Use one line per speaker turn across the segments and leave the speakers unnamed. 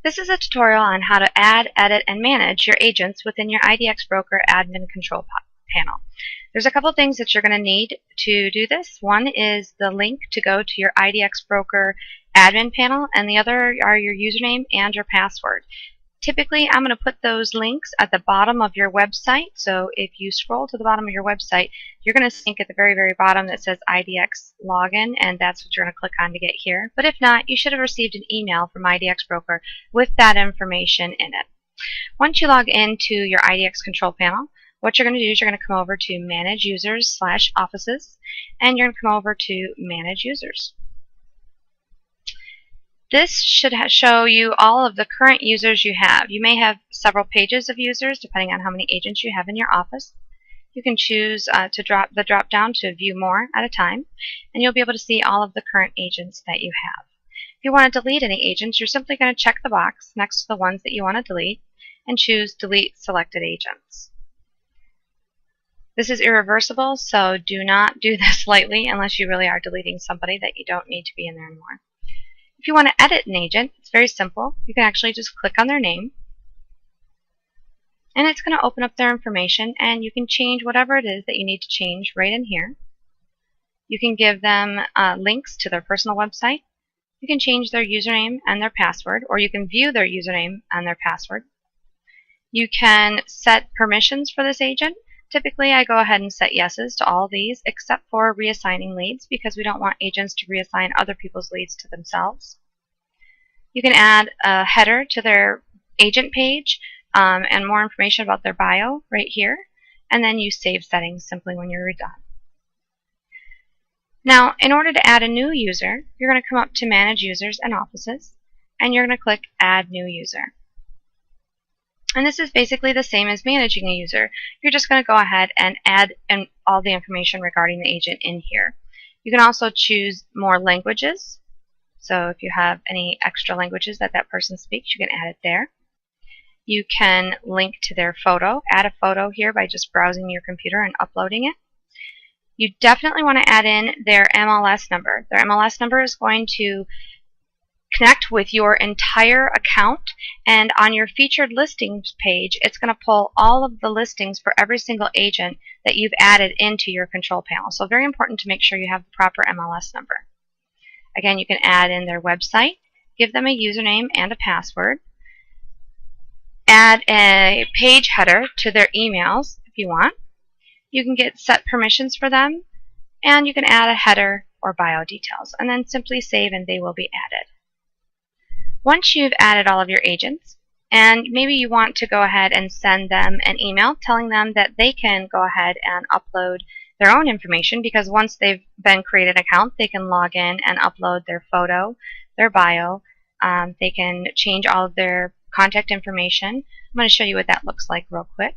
This is a tutorial on how to add, edit, and manage your agents within your IDXBroker admin control panel. There's a couple things that you're going to need to do this. One is the link to go to your IDXBroker admin panel, and the other are your username and your password. Typically, I'm going to put those links at the bottom of your website. So if you scroll to the bottom of your website, you're going to see at the very, very bottom that says IDX Login, and that's what you're going to click on to get here. But if not, you should have received an email from IDXBroker with that information in it. Once you log into your IDX control panel, what you're going to do is you're going to come over to Manage Users/Offices, and you're going to come over to Manage Users. This should show you all of the current users you have. You may have several pages of users depending on how many agents you have in your office. You can choose to drop down to view more at a time, and you'll be able to see all of the current agents that you have. If you want to delete any agents, you're simply going to check the box next to the ones that you want to delete and choose Delete Selected Agents. This is irreversible, so do not do this lightly unless you really are deleting somebody that you don't need to be in there anymore. If you want to edit an agent, it's very simple. You can actually just click on their name, and it's going to open up their information, and you can change whatever it is that you need to change right in here. You can give them links to their personal website. You can change their username and their password, or you can view their username and their password. You can set permissions for this agent. Typically, I go ahead and set yeses to all of these except for reassigning leads, because we don't want agents to reassign other people's leads to themselves. You can add a header to their agent page and more information about their bio right here, and then you save settings simply when you're done. Now, in order to add a new user, you're going to come up to Manage Users and Offices, and you're going to click Add New User. And this is basically the same as managing a user. You're just going to go ahead and add all the information regarding the agent in here. You can also choose more languages. So if you have any extra languages that that person speaks, you can add it there. You can link to their photo, add a photo here by just browsing your computer and uploading it. You definitely want to add in their MLS number. Their MLS number is going to connect with your entire account, and on your featured listings page, it's going to pull all of the listings for every single agent that you've added into your control panel. So very important to make sure you have the proper MLS number. Again, you can add in their website, give them a username and a password, add a page header to their emails if you want. You can get set permissions for them, and you can add a header or bio details, and then simply save and they will be added. Once you've added all of your agents, and maybe you want to go ahead and send them an email telling them that they can go ahead and upload their own information, because once they've been created an account, they can log in and upload their photo, their bio. They can change all of their contact information. I'm going to show you what that looks like real quick.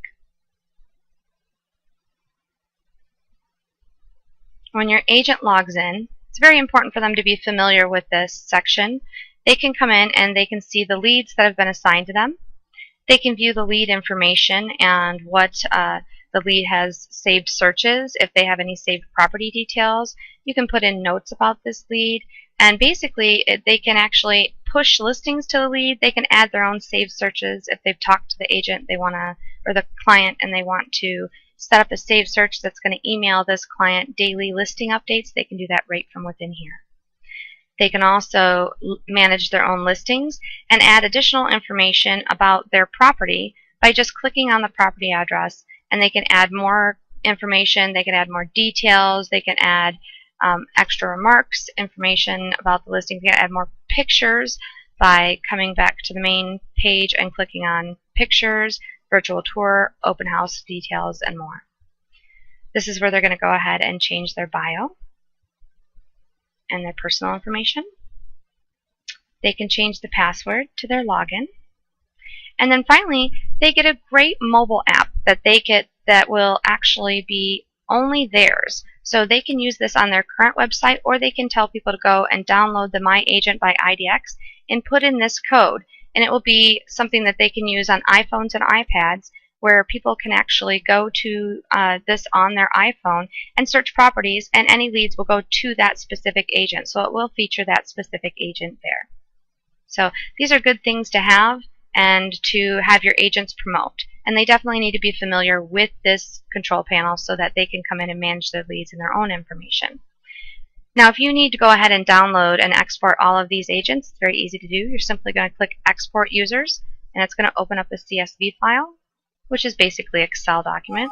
When your agent logs in, it's very important for them to be familiar with this section. They can come in and they can see the leads that have been assigned to them. They can view the lead information and what the lead has saved searches, if they have any saved property details. You can put in notes about this lead, and basically they can actually push listings to the lead. They can add their own saved searches if they've talked to the agent they want to, or the client, and they want to set up a saved search that's going to email this client daily listing updates. They can do that right from within here. They can also manage their own listings and add additional information about their property by just clicking on the property address, and they can add more information, they can add more details, they can add extra remarks, information about the listing. They can add more pictures by coming back to the main page and clicking on Pictures, Virtual Tour, Open House details, and more. This is where they're going to go ahead and change their bio and their personal information. They can change the password to their login. And then finally, they get a great mobile app that they get that will actually be only theirs. So they can use this on their current website, or they can tell people to go and download the My Agent by IDX and put in this code. And it will be something that they can use on iPhones and iPads, where people can actually go to this on their iPhone and search properties, and any leads will go to that specific agent. So it will feature that specific agent there. So these are good things to have and to have your agents promote. And they definitely need to be familiar with this control panel so that they can come in and manage their leads and their own information. Now, if you need to go ahead and download and export all of these agents, it's very easy to do. You're simply going to click Export Users, and it's going to open up a CSV file, which is basically an Excel document.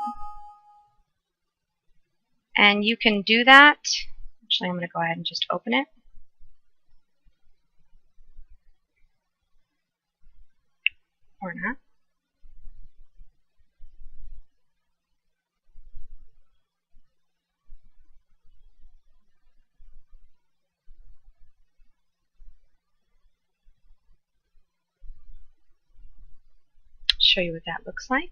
And you can do that. Actually, I'm going to go ahead and just open it. Or not. Show you what that looks like.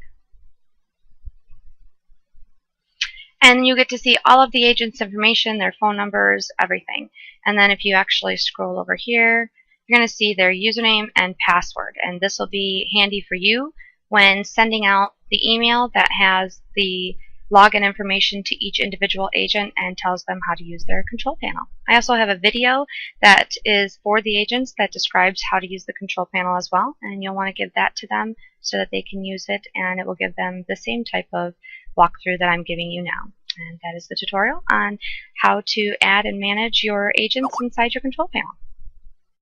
And you get to see all of the agents' information, their phone numbers, everything. And then if you actually scroll over here, you're going to see their username and password. And this will be handy for you when sending out the email that has the login information to each individual agent and tells them how to use their control panel. I also have a video that is for the agents that describes how to use the control panel as well, and you'll want to give that to them so that they can use it, and it will give them the same type of walkthrough that I'm giving you now. And that is the tutorial on how to add and manage your agents inside your control panel.